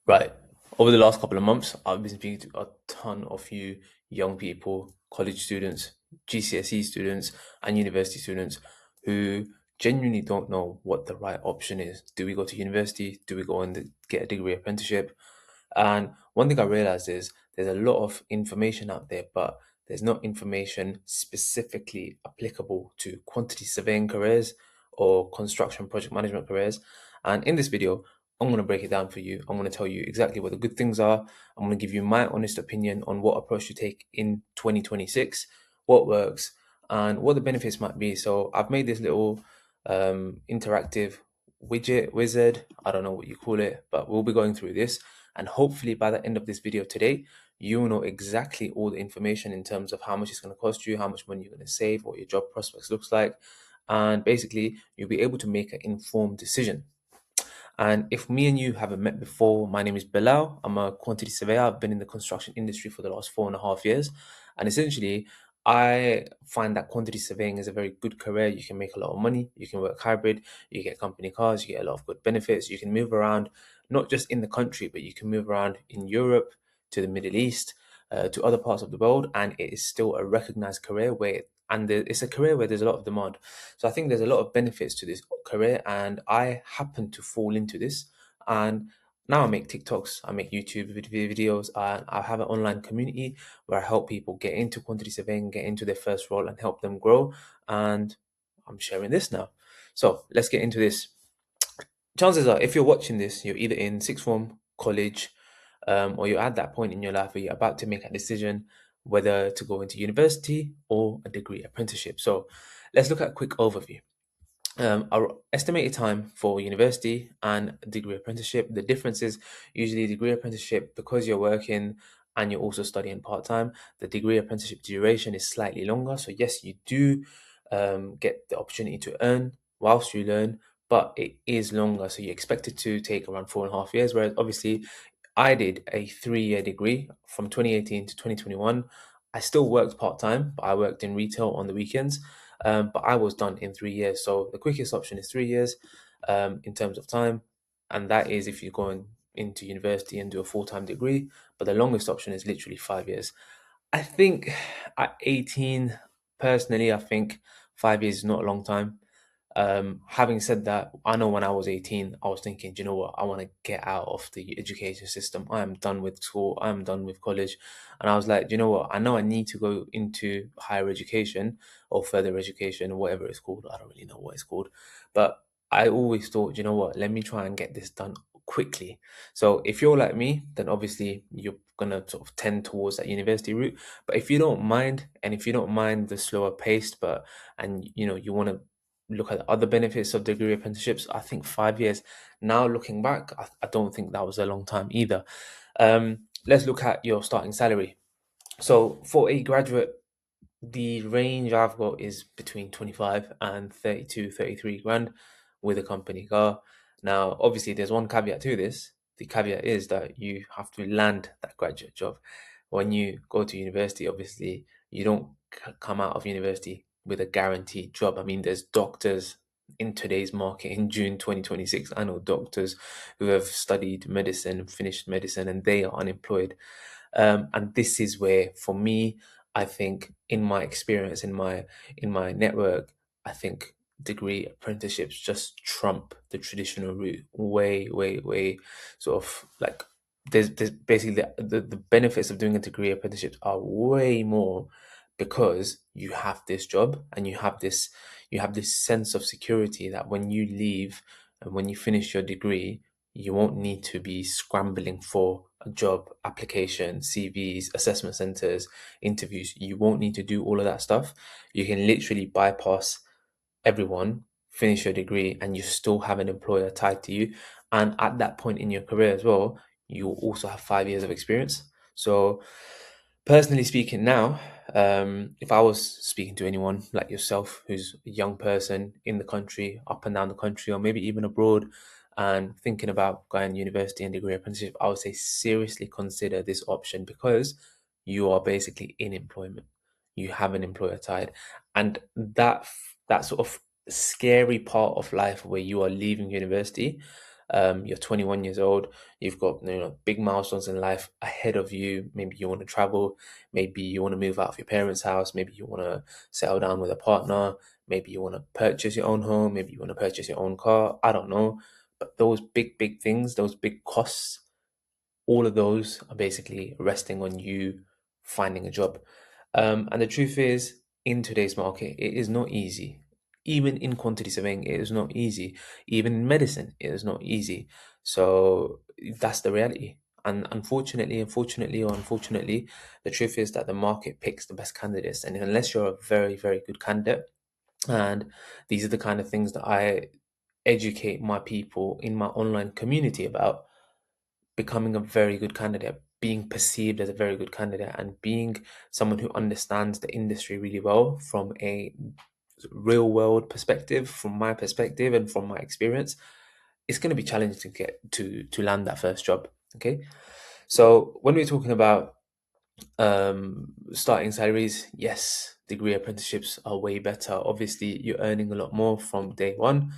Right. Over the last couple of months, I've been speaking to a ton of you young people, college students, GCSE students, and university students who genuinely don't know what the right option is. Do we go to university? Do we go and get a degree apprenticeship? And one thing I realized is there's a lot of information out there, but there's not information specifically applicable to quantity surveying careers or construction project management careers. And in this video, I'm going to break it down for you. I'm going to tell you exactly what the good things are. I'm going to give you my honest opinion on what approach to take in 2026, what works, and what the benefits might be. So I've made this little interactive widget, wizard, I don't know what you call it, but we'll be going through this. And hopefully by the end of this video today, you will know exactly all the information in terms of how much it's going to cost you, how much money you're going to save, what your job prospects looks like. And basically, you'll be able to make an informed decision. And if me and you haven't met before, my name is Bilal. I'm a quantity surveyor. I've been in the construction industry for the last 4.5 years. And essentially, I find that quantity surveying is a very good career. You can make a lot of money. You can work hybrid. You get company cars. You get a lot of good benefits. You can move around, not just in the country, but you can move around in Europe, to the Middle East, to other parts of the world. And it is still a recognized career it's a career where there's a lot of demand. So I think there's a lot of benefits to this career, and I happen to fall into this. And now I make TikToks, I make YouTube videos, and I have an online community where I help people get into quantity surveying, get into their first role, and help them grow. And I'm sharing this now. So let's get into this. Chances are, if you're watching this, you're either in sixth form, college, or you're at that point in your life where you're about to make a decision whether to go into university or a degree apprenticeship. So let's look at a quick overview. Our estimated time for university and degree apprenticeship. The difference is usually degree apprenticeship, because you're working and you're also studying part time, the degree apprenticeship duration is slightly longer. So, yes, you do get the opportunity to earn whilst you learn, but it is longer. So, you expect it to take around 4.5 years, whereas obviously I did a 3 year degree from 2018 to 2021. I still worked part time, but I worked in retail on the weekends. But I was done in 3 years. So the quickest option is 3 years in terms of time. And that is if you're going into university and do a full time degree. But the longest option is literally 5 years. I think at 18, personally, I think 5 years is not a long time. Having said that, I know when I was 18, I was thinking, do you know what? I want to get out of the education system. I am done with school. I am done with college. And I was like, do you know what? I know I need to go into higher education or further education or whatever it's called. I don't really know what it's called. But I always thought, do you know what? Let me try and get this done quickly. So if you're like me, then obviously you're gonna sort of tend towards that university route. But if you don't mind, and if you don't mind the slower pace, and you want to look at the other benefits of degree apprenticeships, I think 5 years. Now looking back, I don't think that was a long time either. Let's look at your starting salary. So for a graduate, the range I've got is between 25 and 32, 33 grand with a company car. Now, obviously, there's one caveat to this. The caveat is that you have to land that graduate job. When you go to university, obviously, you don't come out of university with a guaranteed job. I mean, there's doctors in today's market in June 2026. I know doctors who have studied medicine, finished medicine, and they are unemployed. And this is where, for me, I think in my experience, in my network, I think degree apprenticeships just trump the traditional route way, way, way. Sort of like there's basically the benefits of doing a degree apprenticeship are way more, because you have this job and you have this sense of security that when you leave and when you finish your degree, you won't need to be scrambling for a job application, CVs, assessment centers, interviews. You won't need to do all of that stuff. You can literally bypass everyone, finish your degree, and you still have an employer tied to you. And at that point in your career as well, you also have 5 years of experience. So, personally speaking, now, if I was speaking to anyone like yourself who's a young person in the country, up and down the country, or maybe even abroad, and thinking about going to university and degree apprenticeship, I would say seriously consider this option, because you are basically in employment. You have an employer tied, and that sort of scary part of life where you are leaving university. You're 21 years old. You've got big milestones in life ahead of you. Maybe you want to travel. Maybe you want to move out of your parents' house. Maybe you want to settle down with a partner. Maybe you want to purchase your own home. Maybe you want to purchase your own car. I don't know. But those big things, those big costs, all of those are basically resting on you finding a job. And the truth is, in today's market, it is not easy. Even in quantity surveying, it is not easy. Even in medicine, it is not easy. So that's the reality. And unfortunately, or unfortunately, the truth is that the market picks the best candidates. And unless you're a very, very good candidate, and these are the kind of things that I educate my people in my online community about, becoming a very good candidate, being perceived as a very good candidate, and being someone who understands the industry really well from a real world perspective, from my perspective and from my experience, it's going to be challenging to get to land that first job. Okay, so when we're talking about starting salaries, yes, degree apprenticeships are way better. Obviously, you're earning a lot more from day one.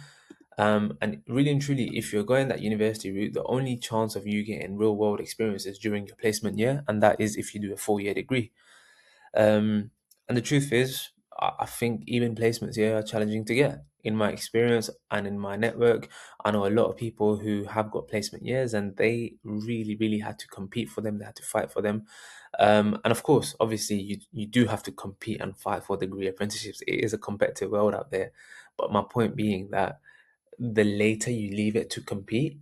And really and truly, if you're going that university route, the only chance of you getting real world experience is during your placement year, and that is if you do a 4 year degree. And the truth is, I think even placements here are challenging to get. In my experience and in my network, I know a lot of people who have got placement years and they really, really had to compete for them. They had to fight for them. And of course, obviously, you do have to compete and fight for degree apprenticeships. It is a competitive world out there. But my point being that the later you leave it to compete,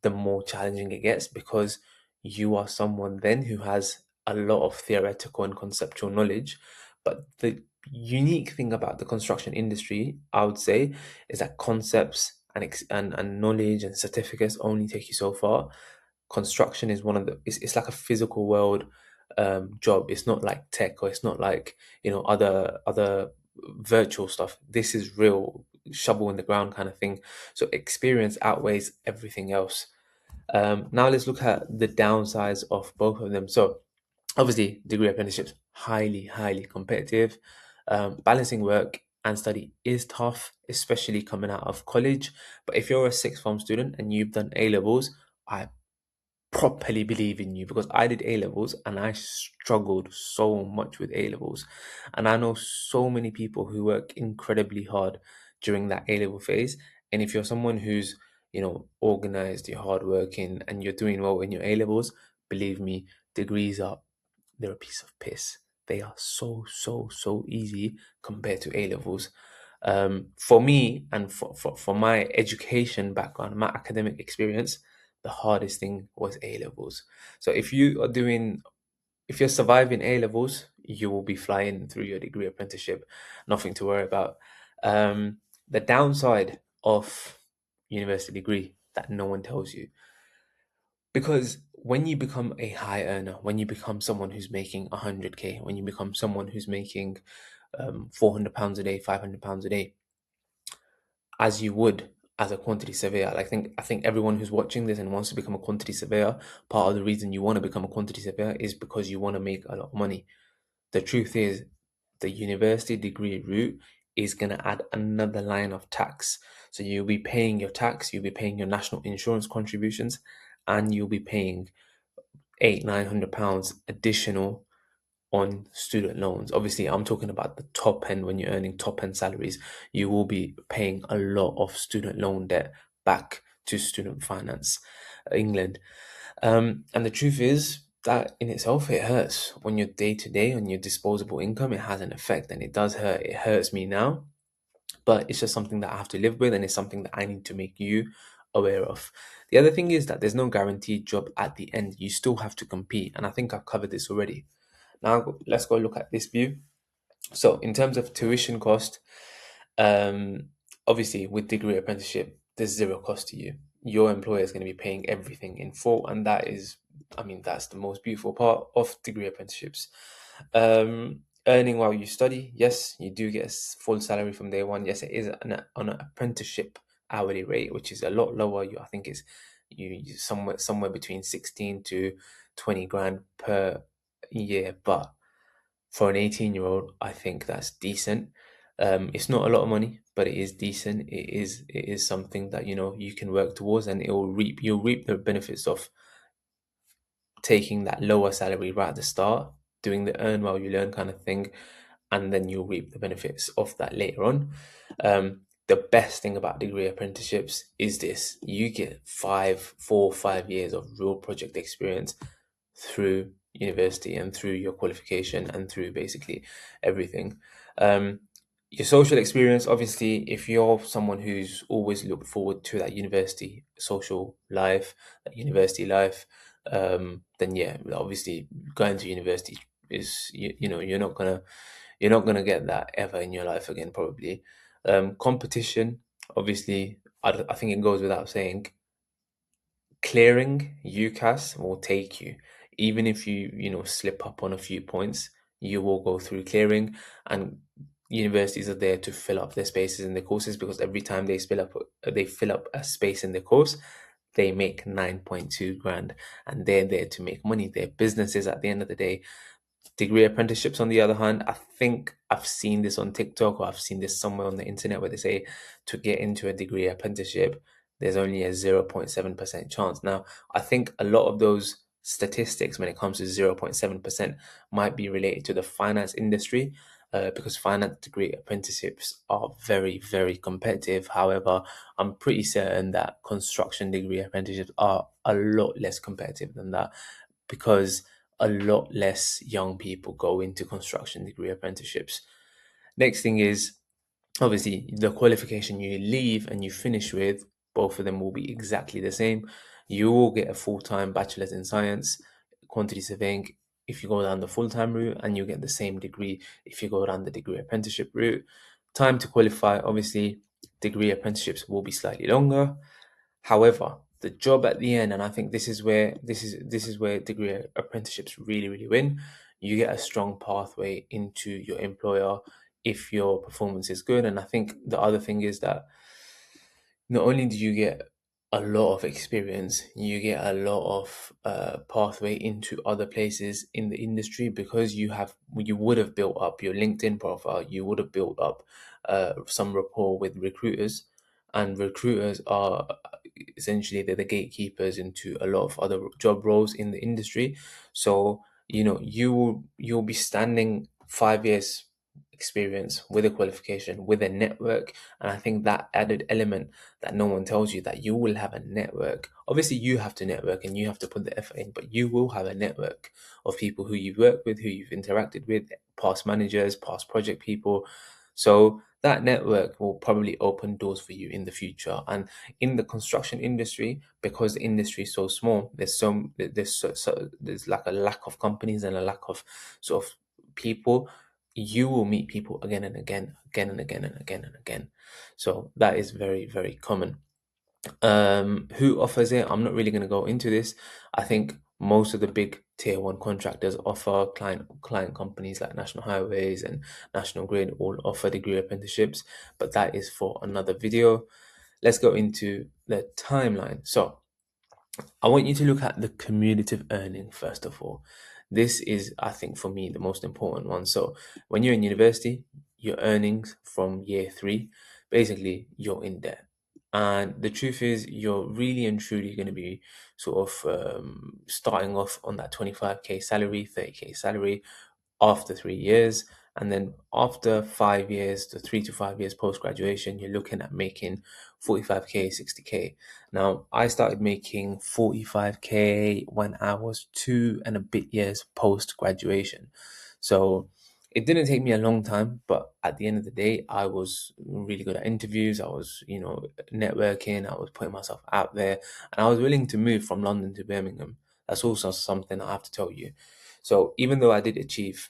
the more challenging it gets because you are someone then who has a lot of theoretical and conceptual knowledge. But the unique thing about the construction industry, I would say, is that concepts and knowledge and certificates only take you so far. Construction is one of it's like a physical world job. It's not like tech, or it's not like other virtual stuff. This is real shovel in the ground kind of thing. So experience outweighs everything else. Now let's look at the downsides of both of them. So obviously, degree apprenticeships highly competitive. Balancing work and study is tough, especially coming out of college. But if you're a sixth form student and you've done A levels, I properly believe in you, because I did A levels and I struggled so much with A levels. And I know so many people who work incredibly hard during that A level phase. And if you're someone who's, organized, you're hardworking, and you're doing well in your A levels, believe me, degrees are they're a piece of piss. They are so easy compared to A levels. For me and for my education background, my academic experience, the hardest thing was A levels. So if you're surviving A levels, you will be flying through your degree apprenticeship. Nothing to worry about. The downside of university degree that no one tells you, because when you become a high earner, when you become someone who's making 100K, when you become someone who's making £400 a day, £500 a day, as you would as a quantity surveyor. I think everyone who's watching this and wants to become a quantity surveyor, part of the reason you want to become a quantity surveyor is because you want to make a lot of money. The truth is, the university degree route is going to add another line of tax. So you'll be paying your tax, you'll be paying your national insurance contributions, and you'll be paying £900 additional on student loans. Obviously, I'm talking about the top end. When you're earning top end salaries, you will be paying a lot of student loan debt back to Student Finance England. And the truth is that in itself, it hurts when you're day to day on your disposable income. It has an effect, and it does hurt. It hurts me now, but it's just something that I have to live with, and it's something that I need to make you aware of. The other thing is that there's no guaranteed job at the end. You still have to compete, and I think I've covered this already. Now let's go look at this view. So in terms of tuition cost, um, obviously with degree apprenticeship, there's zero cost to you. Your employer is going to be paying everything in full, and that is, I mean, that's the most beautiful part of degree apprenticeships. Earning while you study, yes, you do get a full salary from day one. Yes, it is on an apprenticeship hourly rate, which is a lot lower. I think it's you somewhere between 16 to 20 grand per year, but for an 18-year-old, I think that's decent. It's not a lot of money, but it is decent. It is something that you can work towards, and you'll reap the benefits of taking that lower salary right at the start, doing the earn while you learn kind of thing, and then you'll reap the benefits of that later on. The best thing about degree apprenticeships is this: you get 5 years of real project experience through university and through your qualification and through basically everything. Um, your social experience, obviously, if you're someone who's always looked forward to that university social life, that university life, then yeah, obviously going to university is you're not gonna get that ever in your life again, probably. Competition, obviously, I think it goes without saying, clearing UCAS will take you. Even if you slip up on a few points, you will go through clearing, and universities are there to fill up their spaces in the courses, because every time they fill up a space in the course, they make 9.2 grand, and they're there to make money. They're businesses at the end of the day. Degree apprenticeships, on the other hand, I think I've seen this on TikTok, or I've seen this somewhere on the internet, where they say to get into a degree apprenticeship, there's only a 0.7% chance. Now, I think a lot of those statistics, when it comes to 0.7%, might be related to the finance industry, because finance degree apprenticeships are very, very competitive. However, I'm pretty certain that construction degree apprenticeships are a lot less competitive than that, because a lot less young people go into construction degree apprenticeships. Next thing is, obviously, the qualification you leave and you finish with, both of them will be exactly the same. You will get a full-time bachelor's in science, quantity surveying, if you go down the full-time route, and you get the same degree if you go down the degree apprenticeship route. Time to qualify, obviously, degree apprenticeships will be slightly longer. However, the job at the end, and I think this is where degree apprenticeships really, really win. You get a strong pathway into your employer if your performance is good. And I think the other thing is that not only do you get a lot of experience, you get a lot of pathway into other places in the industry, because you would have built up your LinkedIn profile, you would have built up some rapport with recruiters, and recruiters are essentially they're the gatekeepers into a lot of other job roles in the industry. So you'll be standing 5 years experience with a qualification, with a network. And I think that added element that no one tells you, that you will have a network. Obviously, you have to network and you have to put the effort in, but you will have a network of people who you've worked with, who you've interacted with, past managers, past project people. So that network will probably open doors for you in the future. And in the construction industry, because the industry is so small, there's like a lack of companies and a lack of sort of people. You will meet people again and again, again and again and again and again. So that is very, very common. Who offers it? I'm not really going to go into this. I think most of the big tier one contractors offer, client companies like National Highways and National Grid all offer degree apprenticeships, but that is for another video. Let's go into the timeline. So I want you to look at the cumulative earning first of all. This is, I think, for me, the most important one. So when you're in university, your earnings from year three, basically you're in debt. And the truth is, you're really and truly going to be sort of starting off on that 25K salary, 30K salary after 3 years. And then after 5 years, to 3 to 5 years post graduation, you're looking at making 45K, 60K. Now, I started making 45K when I was 2 and a bit years post graduation. So it didn't take me a long time, but at the end of the day, I was really good at interviews. I was, networking. I was putting myself out there, and I was willing to move from London to Birmingham. That's also something I have to tell you. So even though I did achieve,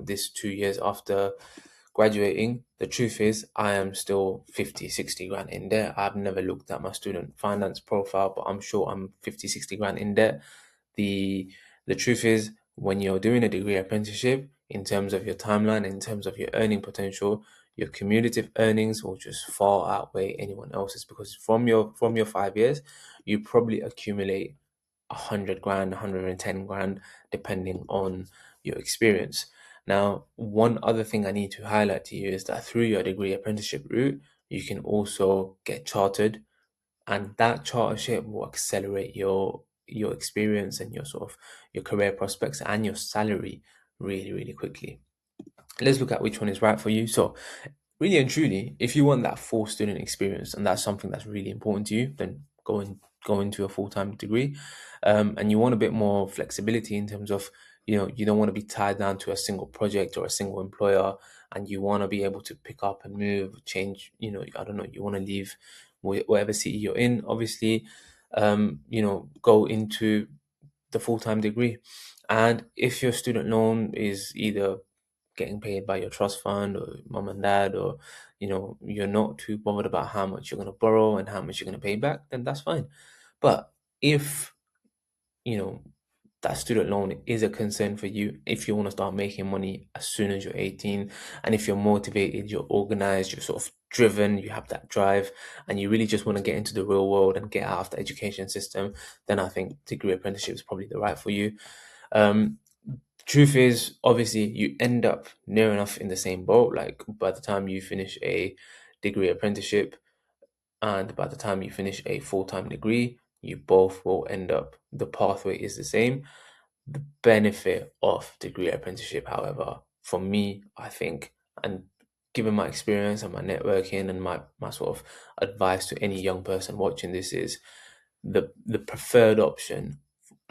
this 2 years after graduating, the truth is I am still 50, 60 grand in debt. I've never looked at my student finance profile, but I'm sure I'm 50, 60 grand in debt. The the truth is, when you're doing a degree apprenticeship, in terms of your timeline, in terms of your earning potential, your cumulative earnings will just far outweigh anyone else's, because from your 5 years, you probably accumulate 100 grand, 110 grand, depending on your experience. Now, one other thing I need to highlight to you is that through your degree apprenticeship route, you can also get chartered, and that chartership will accelerate your experience and your sort of your career prospects and your salary really, really quickly. Let's look at which one is right for you. So, really and truly, if you want that full student experience and that's something that's really important to you, then go into a full-time degree. And you want a bit more flexibility in terms of, you don't want to be tied down to a single project or a single employer, and you want to be able to pick up and move, change, I don't know, you want to leave whatever city you're in, obviously, go into the full-time degree. And if your student loan is either getting paid by your trust fund or mom and dad, or you're not too bothered about how much you're going to borrow and how much you're going to pay back, then that's fine. But if you know that student loan is a concern for you, if you want to start making money as soon as you're 18, and if you're motivated, you're organized, you're sort of driven, you have that drive, and you really just want to get into the real world and get out of the education system, then I think degree apprenticeship is probably the right for you. Truth is, obviously, you end up near enough in the same boat. Like by the time you finish a degree apprenticeship and by the time you finish a full-time degree, you both will end up, the pathway is the same. The benefit of degree apprenticeship, however, for me, I think, and given my experience and my networking and my sort of advice to any young person watching this, is the preferred option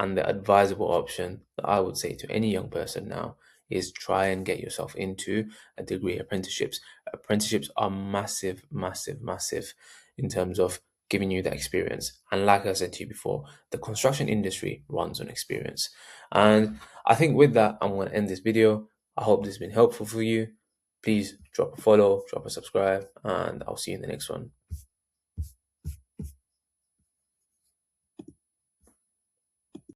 and the advisable option that I would say to any young person now is try and get yourself into a degree apprenticeships. Apprenticeships are massive, massive, massive in terms of giving you that experience. And like I said to you before, the construction industry runs on experience. And I think with that, I'm going to end this video. I hope this has been helpful for you. Please drop a follow, drop a subscribe, and I'll see you in the next one.